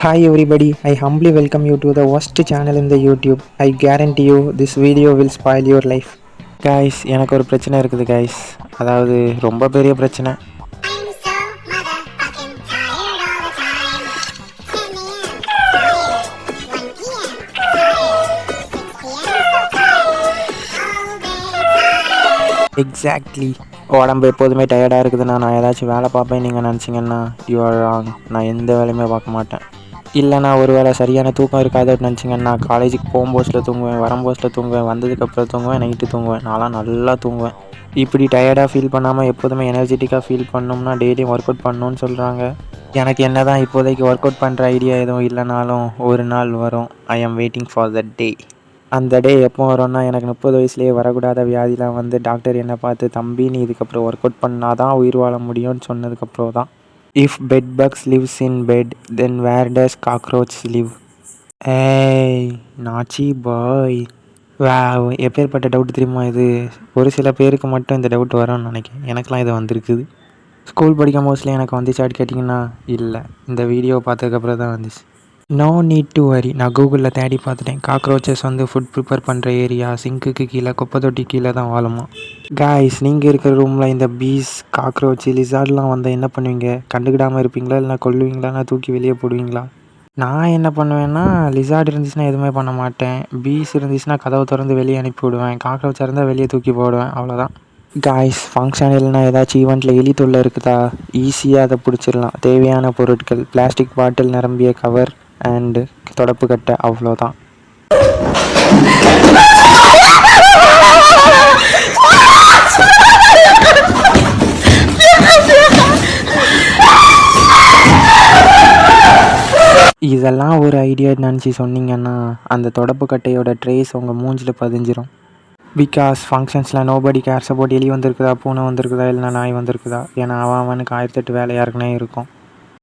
Hi everybody, I humbly welcome you to the worst channel in the YouTube. I guarantee you this video will spoil your life. Guys, எனக்கு ஒரு பிரச்சனை இருக்குது guys. அதாவது ரொம்ப பெரிய பிரச்சனை. I'm so motherfucking tired all the time. 10 a.m. tired. 1 p.m. tired. 6 p.m. so tired. All day tired. Exactly. உடம்பு எப்போதுமே டயர்டாக இருக்குதுன்னா நான் ஏதாச்சும் வேலை பார்ப்பேன் நீங்கள் நினச்சிங்கன்னா யூ ஆர் ராங். நான் எந்த வேலையுமே பார்க்க மாட்டேன். இல்லைனா ஒரு வேளை சரியான தூக்கம் இருக்காதுன்னு நினச்சிங்கன்னா காலேஜுக்கு போகும்போதில் தூங்குவேன், வரும்போதில் தூங்குவேன், வந்ததுக்கப்புறம் தூங்குவேன், நைட்டு தூங்குவேன். நான்லாம் நல்லா தூங்குவேன். இப்படி டயர்டாக ஃபீல் பண்ணாமல் எப்போதுமே எனர்ஜெட்டிக்காக ஃபீல் பண்ணோம்னா டெய்லியும் ஒர்க் அவுட் பண்ணணும்னு சொல்கிறாங்க. எனக்கு என்ன தான் இப்போதைக்கு ஒர்க் அவுட் பண்ணுற ஐடியா எதுவும் இல்லைனாலும் ஒரு நாள் வரும். ஐ ஆம் வெயிட்டிங் ஃபார் த டே. அந்த டே எப்போ வரும்னா எனக்கு 30 வயசுலேயே வரக்கூடாத வியாதிலாம் வந்து டாக்டர் என்னை பார்த்து தம்பி நீ இதுக்கப்புறம் ஒர்க் அவுட் பண்ணால் தான் உயிர் வாழ முடியும்னு சொன்னதுக்கப்புறம் தான். If bed bugs lives in bed then where does cockroach live? ஏய் நாச்சி பாய், எப்பேற்பட்ட டவுட் தெரியுமா இது? ஒரு சில பேருக்கு மட்டும் இந்த டவுட் வரும்னு நினைக்கிறேன். எனக்கெலாம் இது வந்திருக்குது. ஸ்கூல் படிக்கும் மோஸ்ட்லி எனக்கு வந்துச்சான்னு கேட்டிங்கன்னா இல்லை, இந்த வீடியோ பார்த்ததுக்கப்புறம் தான் வந்துச்சு. No need to worry. நான் கூகுளில் தேடி பார்த்துட்டேன். காக்ரோச்சஸ் வந்து ஃபுட் ப்ரிப்பேர் பண்ணுற ஏரியா சிங்க்குக்கு கீழே குப்பை தொட்டி கீழே தான் வாழுமா. காய்ஸ், நீங்கள் இருக்கிற ரூமில் இந்த பீஸ், காக்ரோச், லிசார்ட்லாம் வந்தால் என்ன பண்ணுவீங்க? கண்டுக்கிடாமல் இருப்பீங்களா, இல்லை கொல்லுவீங்களா, இல்லை தூக்கி வெளியே போடுவீங்களா? நான் என்ன பண்ணுவேன்னா, லிசார்ட் இருந்துச்சுன்னா எதுவுமே பண்ண மாட்டேன். பீஸ் இருந்துச்சுன்னா கதவை திறந்து வெளியே அனுப்பி விடுவேன். காக்ரோச்சாக இருந்தால் வெளியே தூக்கி போடுவேன். அவ்வளோதான். காய்ஸ், ஃபங்க்ஷன் இல்லைனா ஏதாச்சும் ஈவெண்ட்டில் எலி தொல்லை இருக்குதா? ஈஸியாக அதை பிடிச்சிடலாம். தேவையான பொருட்கள் பிளாஸ்டிக் பாட்டில் நிரம்பிய கவர் அண்டு தொடப்பு கட்டை, அவ்வளோதான். இதெல்லாம் ஒரு ஐடியா நினச்சி சொன்னீங்கன்னா அந்த தொடப்பு கட்டையோட ட்ரேஸ் உங்கள் மூஞ்சில் பதிஞ்சிரும். பிகாஸ் ஃபங்க்ஷன்ஸில் நோபடி கேர்ஸ் அபவுட் எலி வந்திருக்குதா, பூனை வந்திருக்குதா, இல்லைனா நாய் வந்திருக்குதா. ஏன்னா அவனுக்கு 1008 வேலை யாருக்குனே இருக்கும்.